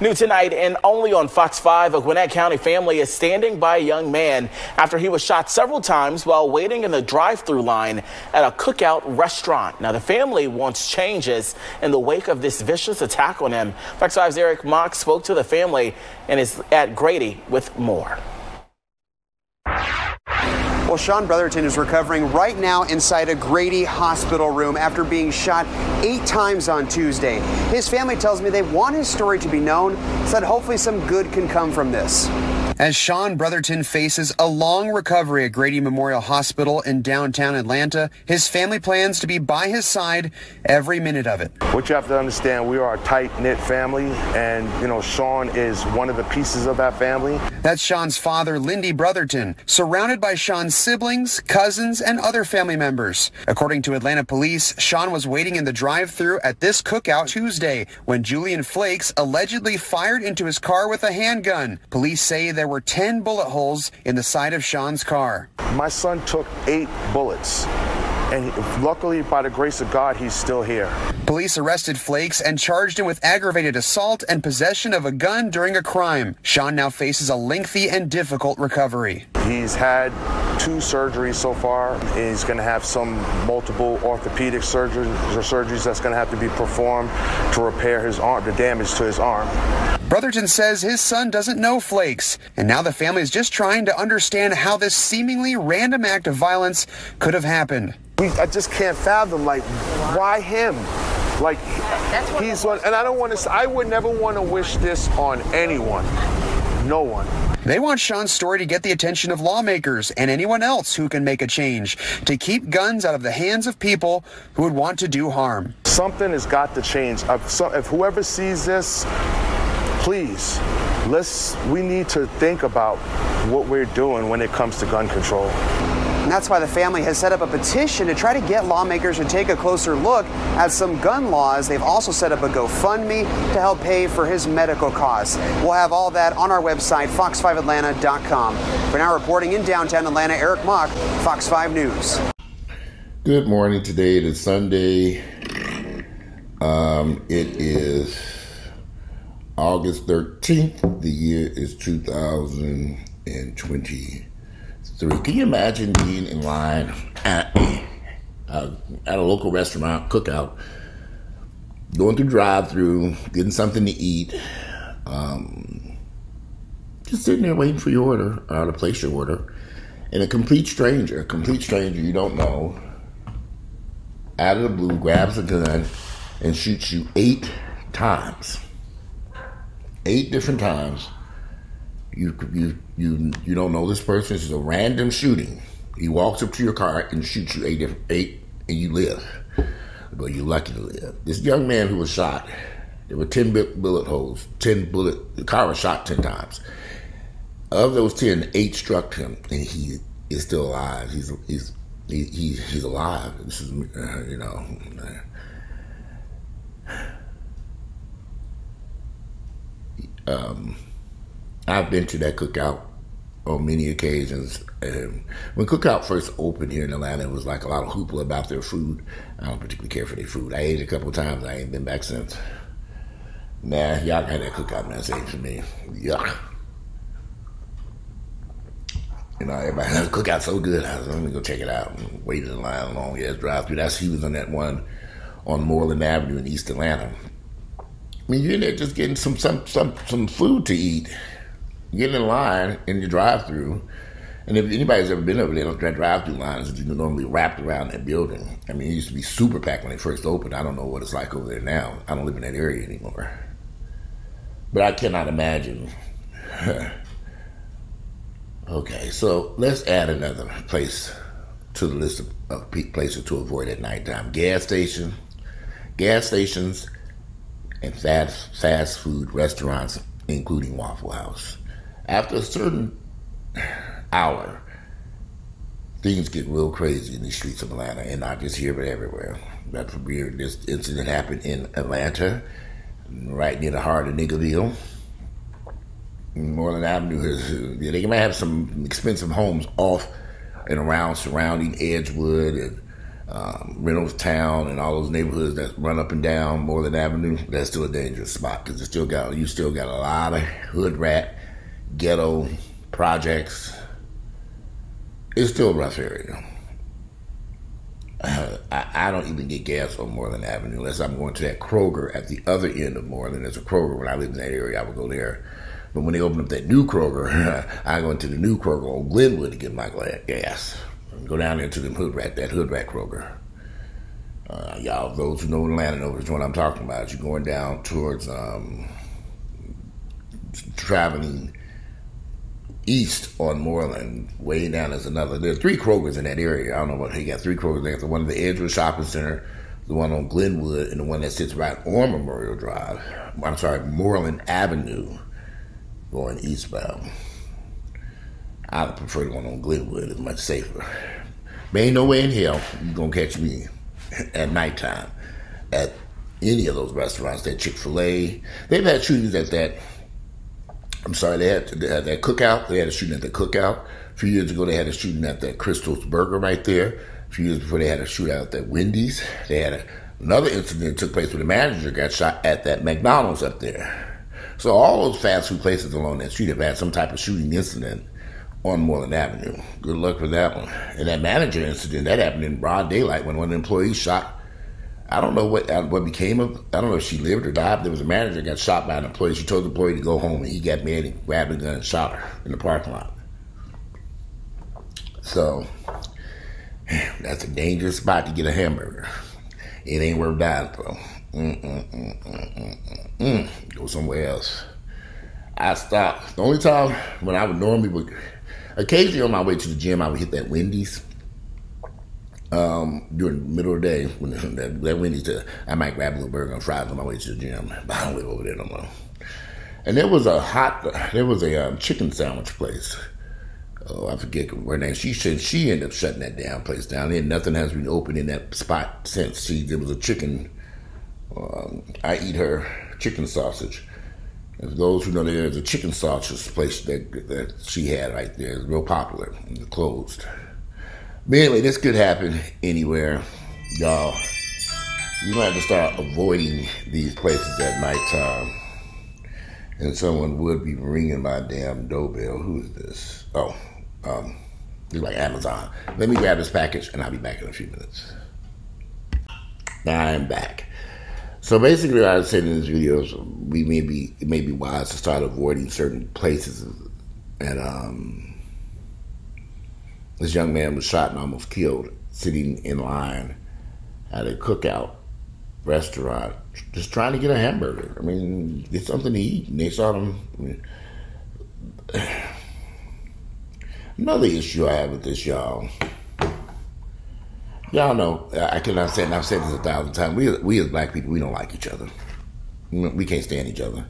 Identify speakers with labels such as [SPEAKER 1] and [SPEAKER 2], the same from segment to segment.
[SPEAKER 1] New tonight and only on Fox 5, a Gwinnett County family is standing by a young man after he was shot several times while waiting in the drive-thru line at a cookout restaurant. Now, the family wants changes in the wake of this vicious attack on him. Fox 5's Eric Mock spoke to the family and is at Grady with more.
[SPEAKER 2] Well, Sean Brotherton is recovering right now inside a Grady hospital room after being shot 8 times on Tuesday. His family tells me they want his story to be known, so that hopefully some good can come from this. As Sean Brotherton faces a long recovery at Grady Memorial Hospital in downtown Atlanta, his family plans to be by his side every minute of it.
[SPEAKER 3] What you have to understand, we are a tight-knit family, and, Sean is one of the pieces of that family.
[SPEAKER 2] That's Sean's father, Lindy Brotherton, surrounded by Sean's siblings, cousins, and other family members. According to Atlanta police, Sean was waiting in the drive-thru at this cookout Tuesday when Julian Flakes allegedly fired into his car with a handgun. Police say there were 10 bullet holes in the side of Sean's car.
[SPEAKER 3] My son took 8 bullets, and luckily, by the grace of God, he's still here.
[SPEAKER 2] Police arrested Flakes and charged him with aggravated assault and possession of a gun during a crime. Sean now faces a lengthy and difficult recovery.
[SPEAKER 3] He's had 2 surgeries so far. He's going to have some multiple orthopedic surgeries that's going to have to be performed to repair his arm, the damage to his arm.
[SPEAKER 2] Brotherton says his son doesn't know Flakes, and now the family is just trying to understand how this seemingly random act of violence could have happened.
[SPEAKER 3] I just can't fathom, why him? He's one, and I would never want to wish this on anyone. No one.
[SPEAKER 2] They want Sean's story to get the attention of lawmakers and anyone else who can make a change to keep guns out of the hands of people who would want to do harm.
[SPEAKER 3] Something has got to change. If whoever sees this, please, we need to think about what we're doing when it comes to gun control.
[SPEAKER 2] And that's why the family has set up a petition to try to get lawmakers to take a closer look at some gun laws. They've also set up a GoFundMe to help pay for his medical costs. We'll have all that on our website, fox5atlanta.com. For now, reporting in downtown Atlanta, Eric Mock, Fox 5 News.
[SPEAKER 4] Good morning. Today it is Sunday. It is August 13th. The year is 2023. Can you imagine being in line at a local restaurant, cookout, going through drive-thru, getting something to eat, just sitting there waiting for your order, or to place your order, and a complete stranger you don't know, out of the blue, grabs a gun and shoots you 8 times. 8 different times. You don't know this person. This is a random shooting. He walks up to your car and shoots you 8, and you live. But you're lucky to live. This young man who was shot, there were 10 bullet holes. The car was shot 10 times. Of those 10, 8 struck him, and he is still alive. He's alive. This is I've been to that cookout on many occasions. When cookout first opened here in Atlanta, it was like a lot of hoopla about their food. I don't particularly care for their food. I ate it a couple of times. I ain't been back since. Nah, y'all had that cookout, man. That's ain't for me. Yuck. Everybody, that cookout so good. I was let me go check it out. And waited in line long as drive-thru. He was on that one on Moreland Avenue in East Atlanta. I mean, you're in there just getting some food to eat. Get in line in your drive-thru, and if anybody's ever been over there, that drive-thru lines is normally wrapped around that building. I mean, it used to be super packed when they first opened. I don't know what it's like over there now. I don't live in that area anymore. But I cannot imagine. Okay, so let's add another place to the list of places to avoid at nighttime. Gas stations, and fast food restaurants, including Waffle House. After a certain hour, things get real crazy in the streets of Atlanta, and not just here, but everywhere. That's weird. This incident happened in Atlanta, right near the heart of Niggerville. Moreland Avenue, they might have some expensive homes off and around surrounding Edgewood and Reynoldstown and all those neighborhoods that run up and down Moreland Avenue, that's still a dangerous spot because you still got a lot of hood rat, ghetto projects. It's still a rough area. I don't even get gas on Moreland Avenue unless I'm going to that Kroger at the other end of Moreland. There's a Kroger. When I lived in that area, I would go there. But when they open up that new Kroger, I go into the new Kroger on Glenwood to get my gas. Go down there to that hood rat Kroger. Y'all, those who know Atlanta know what I'm talking about. You're going down towards traveling east on Moreland, way down there's there are 3 Krogers in that area. I don't know what they got 3 Krogers there. The one in the Edgewood Shopping Center, the one on Glenwood, and the one that sits right on Memorial Drive. I'm sorry, Moreland Avenue, going eastbound. I would prefer the one on Glenwood. It's much safer. But ain't no way in hell you're gonna catch me at nighttime at any of those restaurants. That Chick-fil-A, they've had shootings at that. I'm sorry, they had that Cookout. They had a shooting at the Cookout. A few years ago, they had a shooting at that Crystal's Burger right there. A few years before, they had a shootout at that Wendy's. They had another incident that took place where the manager got shot at that McDonald's up there. So all those fast food places along that street have had some type of shooting incident on Moreland Avenue. Good luck with that one. And that manager incident, that happened in broad daylight when one of the employees shot. I don't know what became of. I don't know if she lived or died. There was a manager that got shot by an employee. She told the employee to go home, and he got mad and grabbed a gun and shot her in the parking lot. So that's a dangerous spot to get a hamburger. It ain't worth dying for. Go somewhere else. I stopped. The only time when I would occasionally on my way to the gym, I would hit that Wendy's. During the middle of the day, when that Wendy's, I might grab a little burger and fries on my way to the gym. But I don't live over there no more. And there was a chicken sandwich place. Oh, I forget her name. She ended up shutting that damn place down. And nothing has been open in that spot since. There was a chicken. I eat her chicken sausage. As those who know, there's a chicken sausage place that she had right there. It's real popular. It's closed. But anyway, this could happen anywhere, y'all. You're going to have to start avoiding these places at nighttime. And someone would be ringing my damn doorbell. Who is this? Oh, it's like Amazon. Let me grab this package, and I'll be back in a few minutes. Now I am back. So basically, what I was saying in this video is it may be wise to start avoiding certain places. And this young man was shot and almost killed sitting in line at a cookout restaurant, just trying to get a hamburger. I mean, get something to eat. And they saw him. Another issue I have with this, y'all. Y'all know, I've said this 1,000 times. We as black people, we don't like each other. We can't stand each other.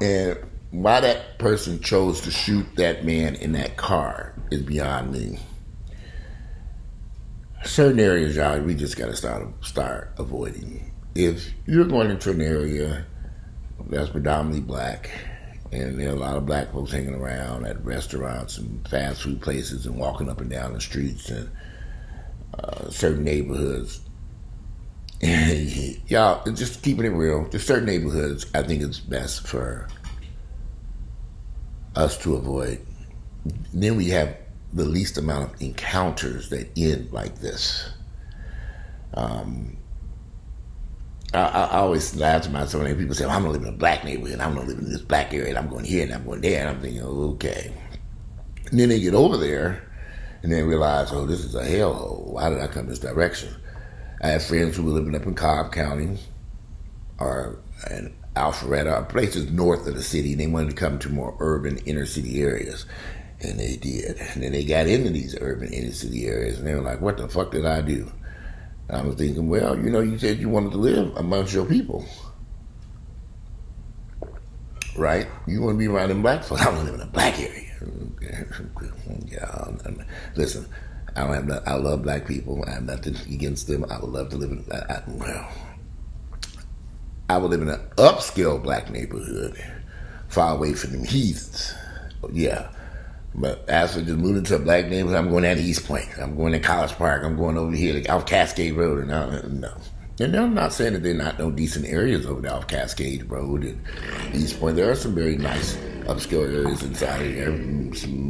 [SPEAKER 4] And why that person chose to shoot that man in that car is beyond me. Certain areas, y'all, we just got to start avoiding. If you're going into an area that's predominantly black, and there are a lot of black folks hanging around at restaurants and fast food places and walking up and down the streets and certain neighborhoods, y'all, just keeping it real, there's certain neighborhoods I think it's best for us to avoid. Then we have the least amount of encounters that end like this. I always laugh to myself when people say, well, I'm going to live in a black neighborhood, I'm going to live in this black area, and I'm going here and I'm going there, and I'm thinking, okay. And then they get over there and they realize, oh, this is a hellhole. Why did I come this direction? I have friends who were living up in Cobb County or in Alpharetta, or places north of the city, and they wanted to come to more urban inner city areas. And they did. And then they got into these urban inner city areas, and they were like, what the fuck did I do? I was thinking, well, you said you wanted to live amongst your people, right? You want to be around them black folks. I want to live in a black area. Yeah, listen, I love black people. I have nothing against them. I would love to live in, I would live in an upscale black neighborhood, far away from them heathens. Yeah, But as for just moving to a black neighborhood, I'm going down to East Point. I'm going to College Park. I'm going over here to off Cascade Road. And no. And I'm not saying that there are not no decent areas over there off Cascade Road and East Point. There are some very nice upscale areas inside of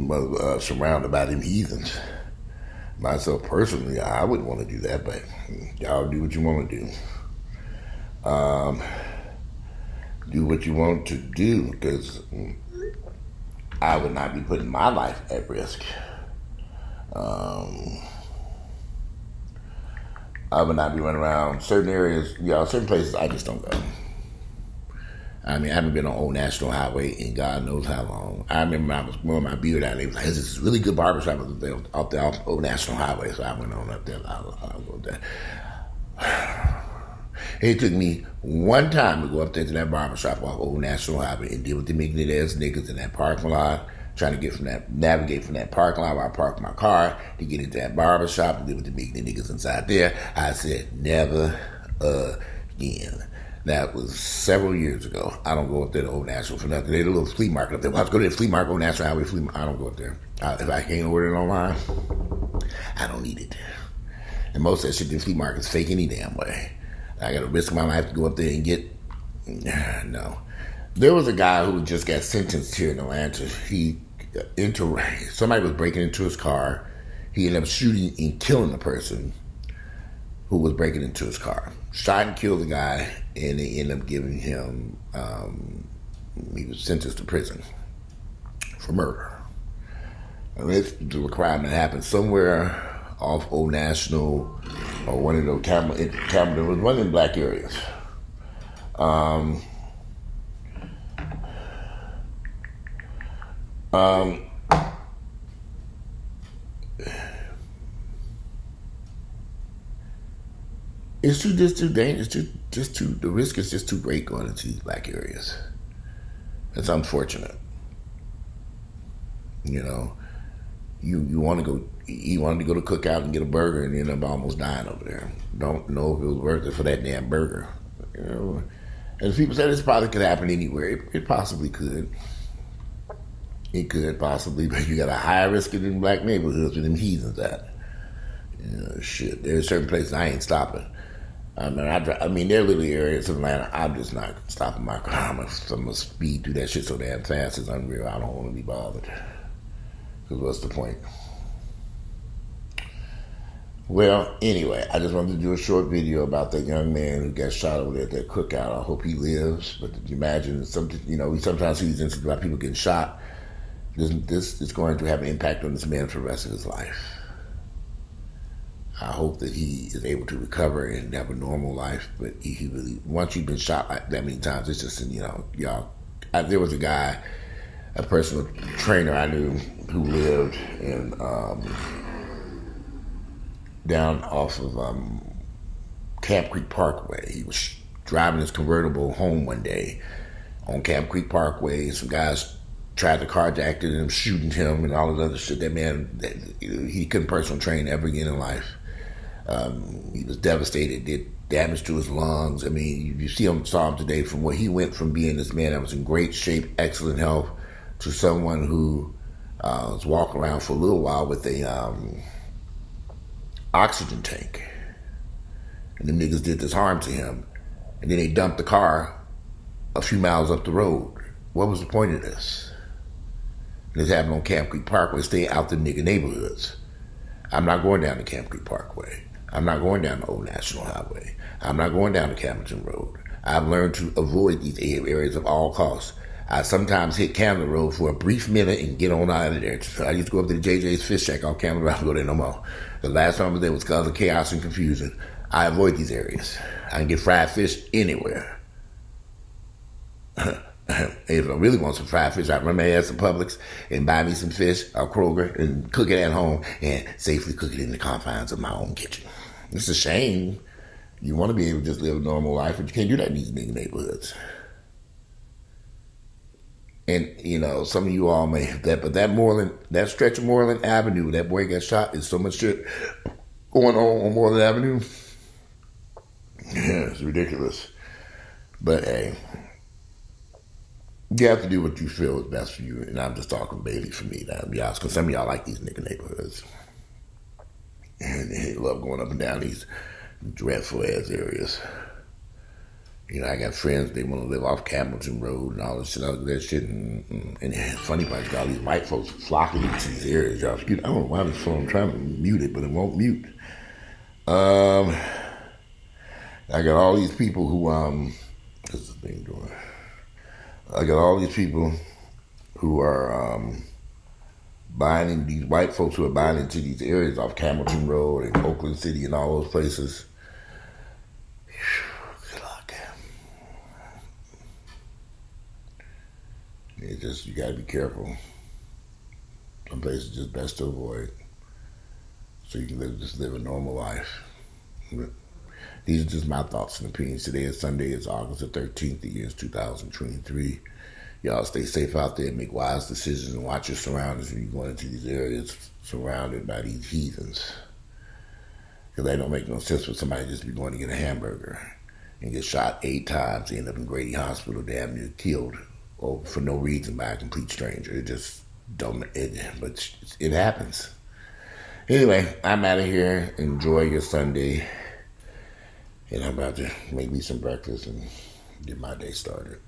[SPEAKER 4] there, surrounded by them heathens. Myself personally, I wouldn't want to do that, but y'all do what you want to do. Do what you want to do, because I would not be putting my life at risk. I would not be running around certain areas, certain places I just don't go. I mean, I haven't been on Old National Highway in God knows how long. I remember when I was growing my beard out, they was like, there's this really good barbershop out there off Old National Highway, so I went on up there. I'll go there. It took me one time to go up there to that barbershop off Old National Highway and deal with the ignorant ass niggas in that parking lot, trying to navigate from that parking lot where I parked my car to get into that barbershop and deal with the ignorant niggas inside there. I said, never again. That was several years ago. I don't go up there to Old National for nothing. There's a little flea market up there. Well, I was going to the flea market, Old National Highway flea market. I don't go up there. If I can't order it online, I don't need it. And most of that shit in flea market's fake any damn way. I got to risk my life to go up there and get... No. There was a guy who just got sentenced here in Atlanta. Somebody was breaking into his car. He ended up shooting and killing the person who was breaking into his car. Shot and killed the guy, and they ended up giving him... he was sentenced to prison for murder. And this was a crime that happened somewhere off Old National or one of those Camden. It was one of the black areas. It's just too dangerous. The risk is just too great going into these black areas. It's unfortunate. You wanted to go to Cookout and get a burger and end up almost dying over there. Don't know if it was worth it for that damn burger. And people said this probably could happen anywhere. It possibly could. It could possibly, but you got a higher risk in them black neighborhoods with them heathens at. Shit. There's certain places I ain't stopping. There are literally areas of Atlanta I'm just not stopping my car. I'm gonna speed through that shit so damn fast. It's unreal. I don't want to be bothered. Because what's the point? Well, anyway, I just wanted to do a short video about that young man who got shot over there at that cookout. I hope he lives. But you imagine, we sometimes see these incidents about people getting shot. This is going to have an impact on this man for the rest of his life. I hope that he is able to recover and have a normal life. But he really, once you've been shot like that many times, it's just, there was a personal trainer I knew who lived in down off of Camp Creek Parkway. He was driving his convertible home one day on Camp Creek Parkway. Some guys tried to carjack him, shooting him, and all this other shit. That man, he couldn't personal train ever again in life. He was devastated, did damage to his lungs. I mean, you saw him today from where he went from being this man that was in great shape, excellent health, to someone who was walking around for a little while with a oxygen tank. And them niggas did this harm to him. And then they dumped the car a few miles up the road. What was the point of this? This happened on Camp Creek Parkway. Stay out the nigga neighborhoods. I'm not going down to Camp Creek Parkway. I'm not going down to Old National Highway. I'm not going down to Camden Road. I've learned to avoid these areas at all costs. I sometimes hit Camden Road for a brief minute and get on out of there. So I used to go up to the JJ's Fish Shack on Camden Road. I don't go there no more. The last time I was there was because of chaos and confusion. I avoid these areas. I can get fried fish anywhere. If I really want some fried fish, I run my ass to Publix and buy me some fish or Kroger and cook it at home and safely cook it in the confines of my own kitchen. It's a shame. You want to be able to just live a normal life, but you can't do that in these big neighborhoods. And, some of you all may have that, but that stretch of Moreland Avenue, that boy got shot, is so much shit going on Moreland Avenue. Yeah, it's ridiculous. But hey, You have to do what you feel is best for you, and I'm just talking basically for me. Now, to be honest, because some of y'all like these nigga neighborhoods, and they love going up and down these dreadful ass areas. You know, I got friends, they want to live off Campbellton Road and all this shit, and it's funny part, you got all these white folks flocking into these areas, y'all. I don't know why this phone, I'm trying to mute it, but it won't mute. I got all these people who, what's the thing doing? I got all these people who are buying in, these white folks who are buying into these areas off Campbellton Road and Oakland City and all those places. Good luck. It's just, you gotta be careful. Some places just best to avoid, so you can just live a normal life. These are just my thoughts and opinions. Today is Sunday. It's August the 13th. The year is 2023. Y'all stay safe out there. Make wise decisions and watch your surroundings when you're going into these areas surrounded by these heathens. Because that don't make no sense for somebody just to be going to get a hamburger and get shot 8 times, end up in Grady Hospital, damn near killed, or for no reason by a complete stranger. It just don't. But it happens. Anyway, I'm out of here. Enjoy your Sunday. And I'm about to make me some breakfast and get my day started.